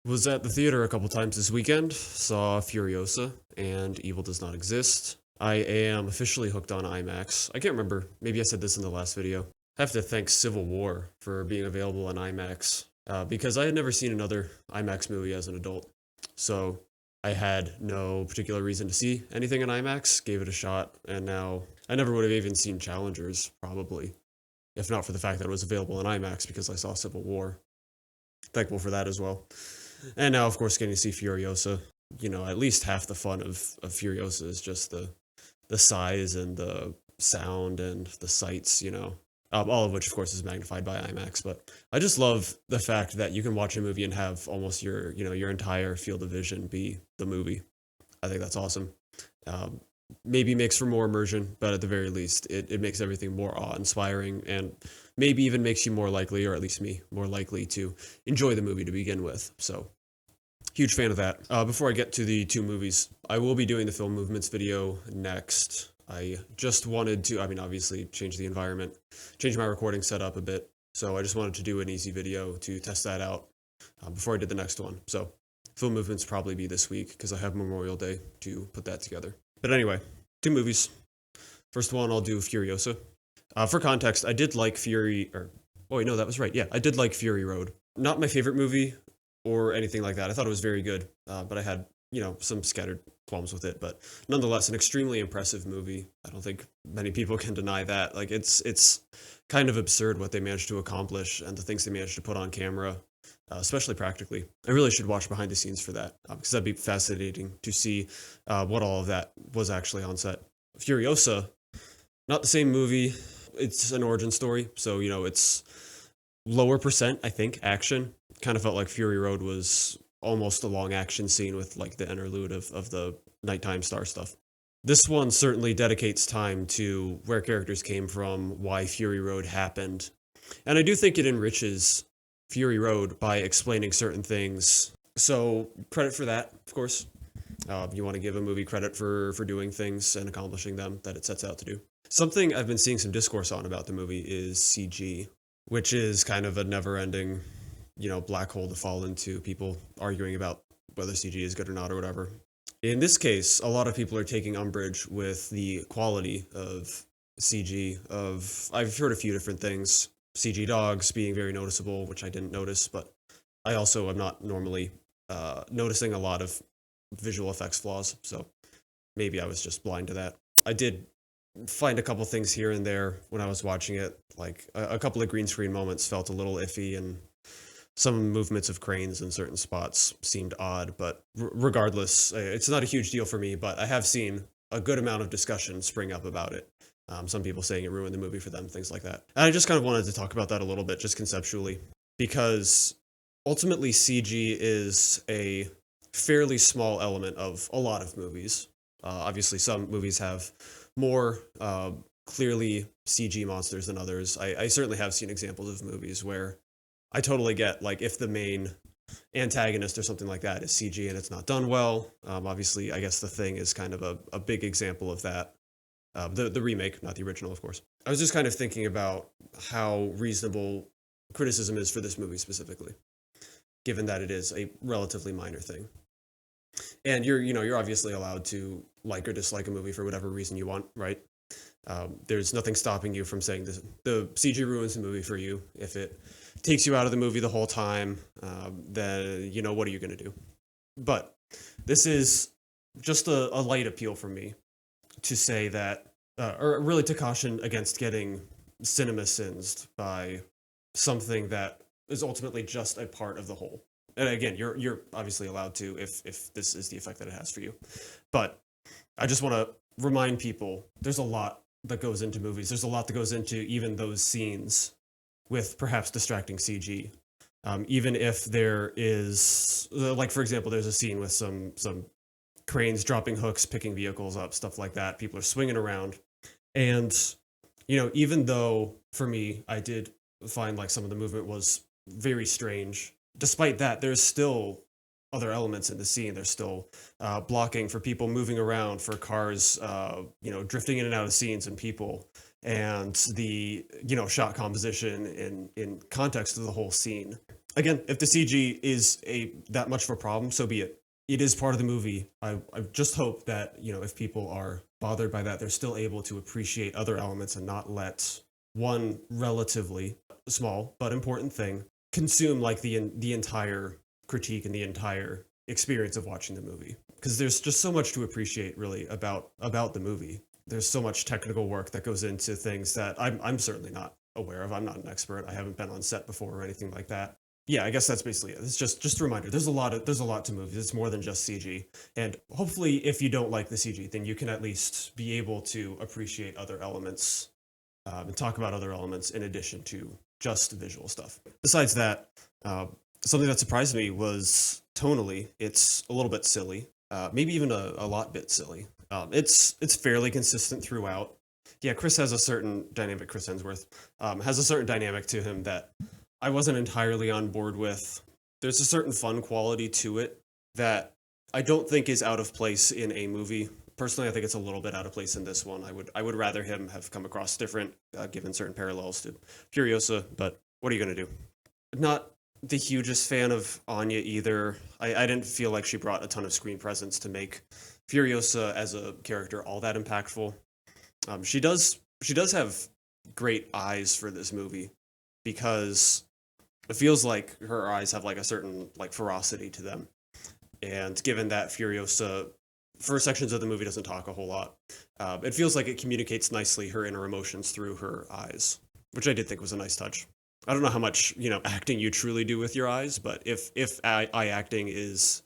Was at the theater a couple times this weekend, saw Furiosa and Evil Does Not Exist. I am officially hooked on IMAX. I can't remember, maybe I said this in the last video. I have to thank Civil War for being available on IMAX because I had never seen another IMAX movie as an adult. So I had no particular reason to see anything in IMAX, gave it a shot, and now I never would have even seen Challengers, probably, if not for the fact that it was available in IMAX because I saw Civil War. Thankful for that as well. And now, of course, getting to see Furiosa. At least half the fun of Furiosa is just the size and the sound and the sights. All of which, of course, is magnified by IMAX. But I just love the fact that you can watch a movie and have almost your entire field of vision be the movie. I think that's awesome. Um, Maybe makes for more immersion, but at the very least, it makes everything more awe-inspiring and maybe even makes you more likely, or at least me, more likely to enjoy the movie to begin with. So, huge fan of that. Before I get to the two movies, I will be doing the film movements video next. I just wanted to, obviously, change the environment, change my recording setup a bit. So, I just wanted to do an easy video to test that out before I did the next one. So, film movements probably be this week because I have Memorial Day to put that together. But anyway, two movies. First one, I'll do Furiosa. For context, I did like oh wait, no, that was right. Yeah, I did like Fury Road. Not my favorite movie or anything like that. I thought it was very good, but I had, some scattered qualms with it. But nonetheless, an extremely impressive movie. I don't think many people can deny that. Like, it's kind of absurd what they managed to accomplish and the things they managed to put on camera, especially practically. I really should watch behind the scenes for that because that'd be fascinating to see what all of that was actually on set. Furiosa, not the same movie. It's an origin story, so it's lower percent, I think, action. Kind of felt like Fury Road was almost a long action scene with like the interlude of the nighttime star stuff. This one certainly dedicates time to where characters came from, why Fury Road happened, and I do think it enriches Fury Road by explaining certain things. So credit for that, of course. You want to give a movie credit for doing things and accomplishing them that it sets out to do. Something I've been seeing some discourse on about the movie is CG, which is kind of a never-ending, black hole to fall into. People arguing about whether CG is good or not or whatever. In this case, a lot of people are taking umbrage with the quality of CG. I've heard a few different things. CG dogs being very noticeable, which I didn't notice, but I also am not normally noticing a lot of visual effects flaws, so maybe I was just blind to that. I did find a couple things here and there when I was watching it, like a couple of green screen moments felt a little iffy, and some movements of cranes in certain spots seemed odd, but regardless, it's not a huge deal for me, but I have seen a good amount of discussion spring up about it. Some people saying it ruined the movie for them, things like that. And I just kind of wanted to talk about that a little bit, just conceptually, because ultimately CG is a fairly small element of a lot of movies. Obviously, some movies have more clearly CG monsters than others. I certainly have seen examples of movies where I totally get, like, if the main antagonist or something like that is CG and it's not done well. Obviously, I guess The Thing is kind of a big example of that. The remake, not the original, of course. I was just kind of thinking about how reasonable criticism is for this movie specifically, given that it is a relatively minor thing. And you're obviously allowed to like or dislike a movie for whatever reason you want, right? There's nothing stopping you from saying this, the CG ruins the movie for you. If it takes you out of the movie the whole time, then what are you going to do? But this is just a light appeal from me to say that, or really to caution against getting cinema sins by something that is ultimately just a part of the whole. And again, you're obviously allowed to if this is the effect that it has for you. But I just want to remind people there's a lot that goes into movies. There's a lot that goes into even those scenes with perhaps distracting CG. Even if there is, like, for example, there's a scene with some cranes dropping hooks, picking vehicles up, stuff like that. People are swinging around. And, even though for me, I did find like some of the movement was very strange, despite that, there's still other elements in the scene. There's still blocking for people moving around, for cars, drifting in and out of scenes and people, and the shot composition in context of the whole scene Again, if the CG is that much of a problem, so be it. It is part of the movie. I just hope that, if people are bothered by that, they're still able to appreciate other elements and not let one relatively small but important thing consume like the entire critique and the entire experience of watching the movie. Because there's just so much to appreciate really about the movie. There's so much technical work that goes into things that I'm certainly not aware of. I'm not an expert. I haven't been on set before or anything like that. Yeah, I guess that's basically it. It's just a reminder. There's a lot to movies. It's more than just CG. And hopefully if you don't like the CG, then you can at least be able to appreciate other elements, and talk about other elements in addition to just visual stuff. Besides that, something that surprised me was tonally, it's a little bit silly, maybe even a lot bit silly. It's fairly consistent throughout. Yeah, Chris has a certain dynamic. Chris Hemsworth has a certain dynamic to him that I wasn't entirely on board with. There's a certain fun quality to it that I don't think is out of place in a movie. Personally, I think it's a little bit out of place in this one. I would rather him have come across different, given certain parallels to Furiosa. But what are you gonna do? Not the hugest fan of Anya either. I didn't feel like she brought a ton of screen presence to make Furiosa as a character all that impactful. She does have great eyes for this movie because it feels like her eyes have like a certain like ferocity to them. And given that Furiosa, for sections of the movie, doesn't talk a whole lot, it feels like it communicates nicely her inner emotions through her eyes, which I did think was a nice touch. I don't know how much acting you truly do with your eyes, but if eye acting is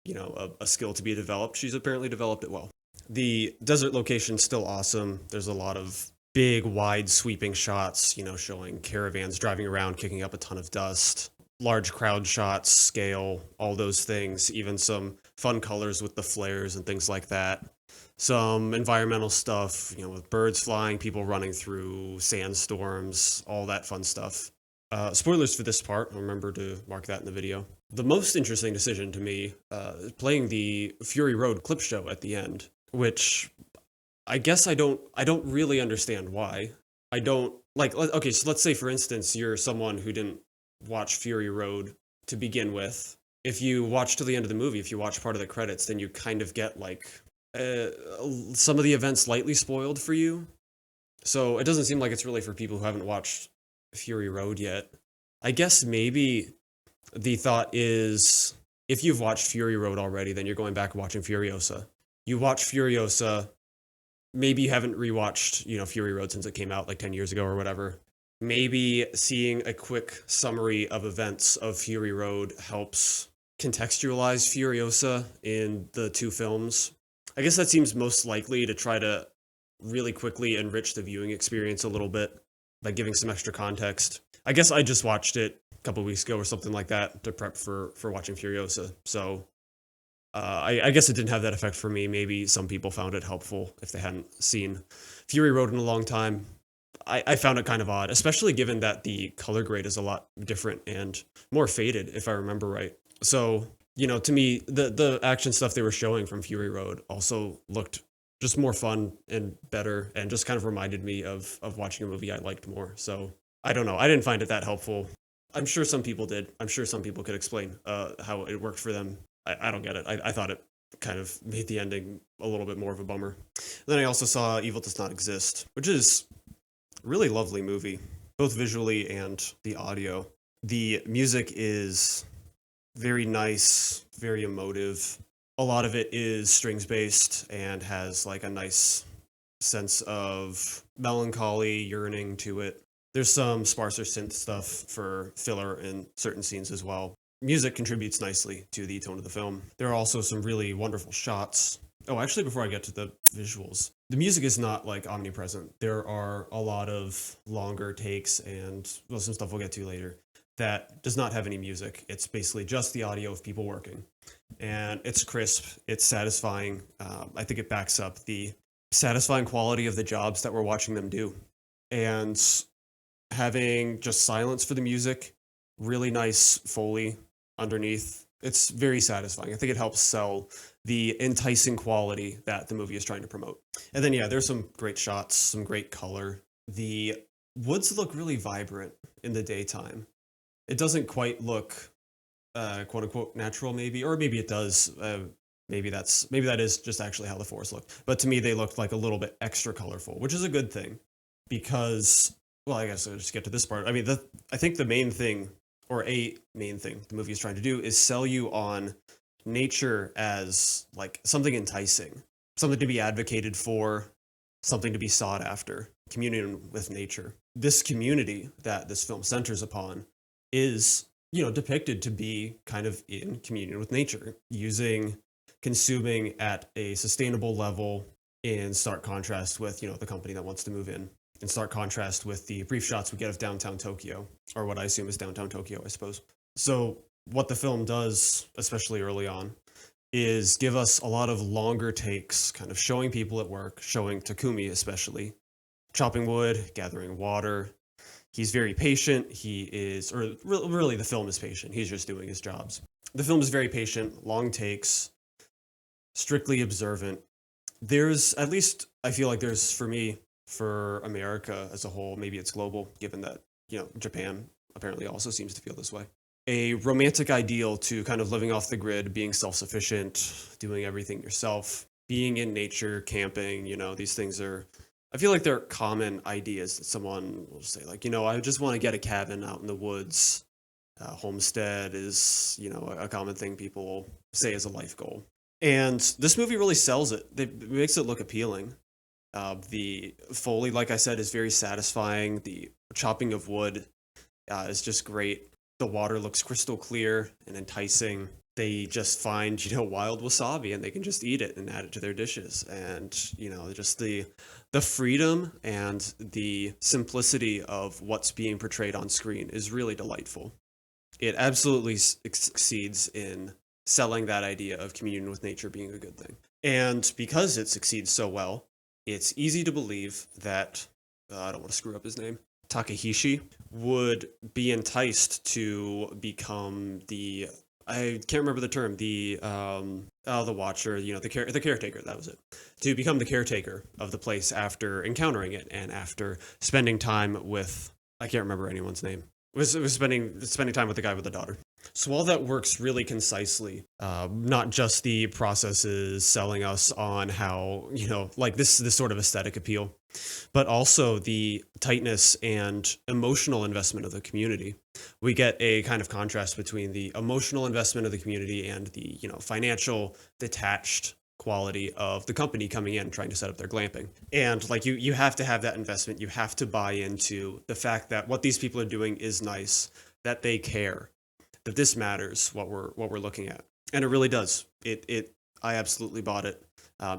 a skill to be developed, she's apparently developed it well. The desert location's still awesome. There's a lot of big, wide, sweeping shots, showing caravans driving around, kicking up a ton of dust, large crowd shots, scale, all those things, even some fun colors with the flares and things like that. Some environmental stuff, with birds flying, people running through sandstorms, all that fun stuff. Spoilers for this part, remember to mark that in the video. The most interesting decision to me, playing the Fury Road clip show at the end, which I guess I don't really understand why. I don't like okay, so let's say for instance you're someone who didn't watch Fury Road to begin with. If you watch to the end of the movie, if you watch part of the credits, then you kind of get like uh, some of the events lightly spoiled for you. So it doesn't seem like it's really for people who haven't watched Fury Road yet. I guess maybe the thought is if you've watched Fury Road already, then you're going back and watching Furiosa. You watch Furiosa, maybe you haven't rewatched, Fury Road since it came out like 10 years ago or whatever. Maybe seeing a quick summary of events of Fury Road helps contextualize Furiosa in the two films. I guess that seems most likely to try to really quickly enrich the viewing experience a little bit by giving some extra context. I guess I just watched it a couple weeks ago or something like that to prep for watching Furiosa. So I guess it didn't have that effect for me. Maybe some people found it helpful if they hadn't seen Fury Road in a long time. I found it kind of odd, especially given that the color grade is a lot different and more faded, if I remember right. So, to me, the action stuff they were showing from Fury Road also looked just more fun and better and just kind of reminded me of watching a movie I liked more. So I don't know. I didn't find it that helpful. I'm sure some people did. I'm sure some people could explain how it worked for them. I don't get it. I thought it kind of made the ending a little bit more of a bummer. Then I also saw Evil Does Not Exist, which is a really lovely movie, both visually and the audio. The music is very nice, very emotive. A lot of it is strings based and has like a nice sense of melancholy, yearning to it. There's some sparser synth stuff for filler in certain scenes as well. Music contributes nicely to the tone of the film. There are also some really wonderful shots. Oh, actually, before I get to the visuals, the music is not like omnipresent. There are a lot of longer takes and well, some stuff we'll get to later that does not have any music. It's basically just the audio of people working. And it's crisp, it's satisfying. I think it backs up the satisfying quality of the jobs that we're watching them do. And having just silence for the music, really nice Foley underneath. It's very satisfying. I think it helps sell the enticing quality that the movie is trying to promote. And then, yeah, there's some great shots, some great color. The woods look really vibrant in the daytime. It doesn't quite look quote unquote natural, maybe, or maybe it does. Maybe that is just actually how the forest looked. But to me, they looked like a little bit extra colorful, which is a good thing because, well, I guess I'll just get to this part. I mean, I think the main thing, or a main thing, the movie is trying to do is sell you on nature as like something enticing, something to be advocated for, something to be sought after, communion with nature. This community that this film centers upon is, depicted to be kind of in communion with nature, consuming at a sustainable level, in stark contrast with, the company that wants to move in stark contrast with the brief shots we get of downtown Tokyo, or what I assume is downtown Tokyo, I suppose. So, what the film does, especially early on, is give us a lot of longer takes, kind of showing people at work, showing Takumi especially, chopping wood, gathering water. He's very patient. Really, the film is patient. He's just doing his jobs. The film is very patient, long takes, strictly observant. There's, at least, I feel like there's, for me, for America as a whole, maybe it's global, given that, Japan apparently also seems to feel this way. A romantic ideal to kind of living off the grid, being self sufficient, doing everything yourself, being in nature, camping, these things are, I feel like they're common ideas that someone will say, like, I just want to get a cabin out in the woods. Homestead is, a common thing people say as a life goal. And this movie really sells it. It makes it look appealing. The Foley, like I said, is very satisfying. The chopping of wood is just great. The water looks crystal clear and enticing. They just find, wild wasabi and they can just eat it and add it to their dishes. And, just the freedom and the simplicity of what's being portrayed on screen is really delightful. It absolutely succeeds in selling that idea of communion with nature being a good thing. And because it succeeds so well, it's easy to believe that, I don't want to screw up his name, Takehishi would be enticed to become I can't remember the term, the watcher, the caretaker, that was it. To become the caretaker of the place after encountering it and after spending time with, I can't remember anyone's name. It was spending time with the guy with the daughter. So all that works really concisely, not just the processes selling us on how, like this sort of aesthetic appeal, but also the tightness and emotional investment of the community. We get a kind of contrast between the emotional investment of the community and the, financial detached quality of the company coming in trying to set up their glamping. And like you have to have that investment. You have to buy into the fact that what these people are doing is nice, that they care, that this matters, what we're looking at. And it really does. I absolutely bought it.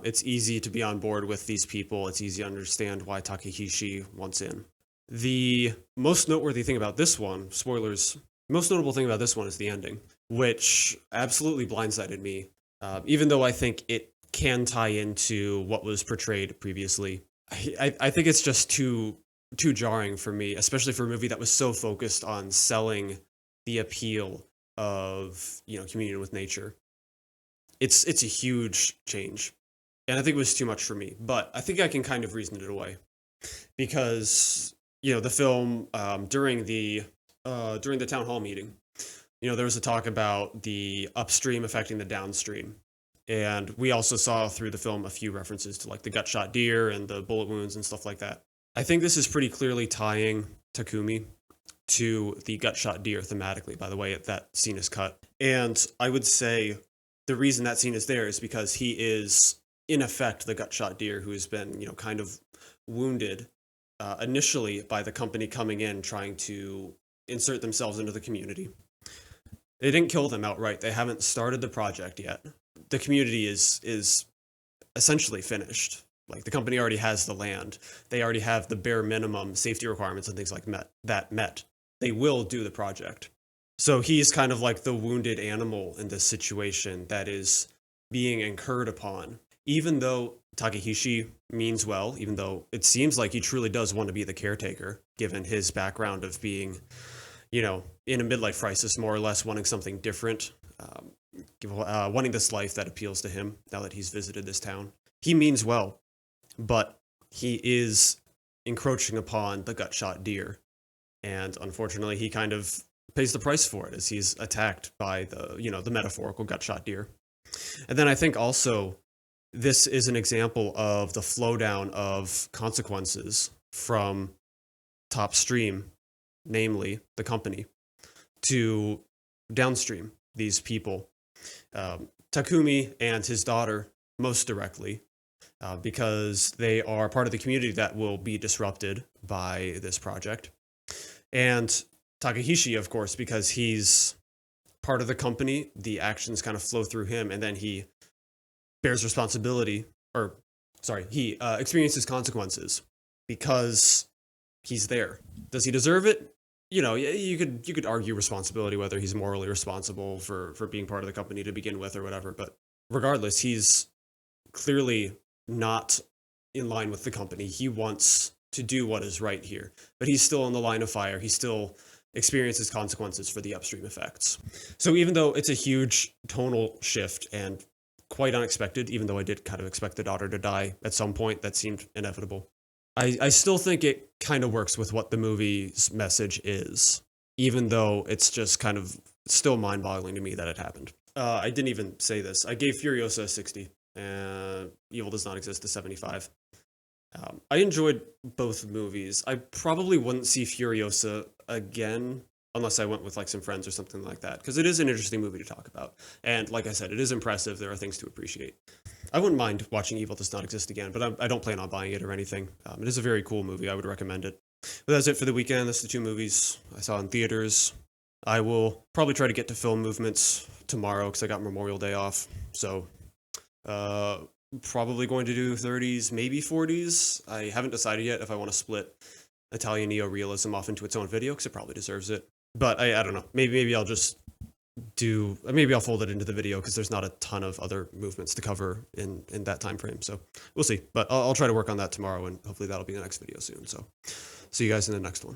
It's easy to be on board with these people. It's easy to understand why Takehishi wants in. The most noteworthy thing about this one, spoilers, most notable thing about this one is the ending, which absolutely blindsided me. Even though I think it can tie into what was portrayed previously, I think it's just too jarring for me, especially for a movie that was so focused on selling the appeal of, communion with nature. It's a huge change, and I think it was too much for me. But I think I can kind of reason it away because the film during the town hall meeting, there was a talk about the upstream affecting the downstream. And we also saw through the film a few references to like the gut shot deer and the bullet wounds and stuff like that. I think this is pretty clearly tying Takumi to the gut shot deer thematically, by the way that scene is cut. And I would say the reason that scene is there is because he is, in effect, the gut shot deer who has been, kind of wounded initially by the company coming in trying to insert themselves into the community. They didn't kill them outright. They haven't started the project yet. The community is essentially finished. Like the company already has the land. They already have the bare minimum safety requirements and things like that met. They will do the project. So he's kind of like the wounded animal in this situation that is being incurred upon. Even though Takehishi means well, even though it seems like he truly does want to be the caretaker, given his background of being, in a midlife crisis, more or less wanting something different, wanting this life that appeals to him now that he's visited this town. He means well, but he is encroaching upon the gut shot deer. And unfortunately, he kind of pays the price for it as he's attacked by the metaphorical gutshot deer. And then I think also this is an example of the flow down of consequences from top stream, namely the company, to downstream, these people. Takumi and his daughter, most directly, because they are part of the community that will be disrupted by this project. And Takahishi, of course, because he's part of the company, the actions kind of flow through him, and then he bears responsibility, or sorry, he experiences consequences because he's there. Does he deserve it? You could argue responsibility, whether he's morally responsible for being part of the company to begin with or whatever. But regardless, he's clearly not in line with the company. He wants to do what is right here, but he's still in the line of fire. He still experiences consequences for the upstream effects. So even though it's a huge tonal shift and quite unexpected, even though I did kind of expect the daughter to die at some point, that seemed inevitable, I still think it kind of works with what the movie's message is, even though it's just kind of still mind-boggling to me that it happened. I didn't even say this. I gave Furiosa a 60, and Evil Does Not Exist a 75. I enjoyed both movies. I probably wouldn't see Furiosa again unless I went with like some friends or something like that, because it is an interesting movie to talk about. And like I said, it is impressive. There are things to appreciate. I wouldn't mind watching Evil Does Not Exist again, but I don't plan on buying it or anything. It is a very cool movie. I would recommend it. But that's it for the weekend. That's the 2 movies I saw in theaters. I will probably try to get to Film Movements tomorrow because I got Memorial Day off. So probably going to do 30s, maybe 40s. I haven't decided yet if I want to split Italian neorealism off into its own video because it probably deserves it. But I don't know. Maybe I'll just maybe I'll fold it into the video because there's not a ton of other movements to cover in that time frame. So we'll see. But I'll try to work on that tomorrow, and hopefully that'll be the next video soon. So see you guys in the next one.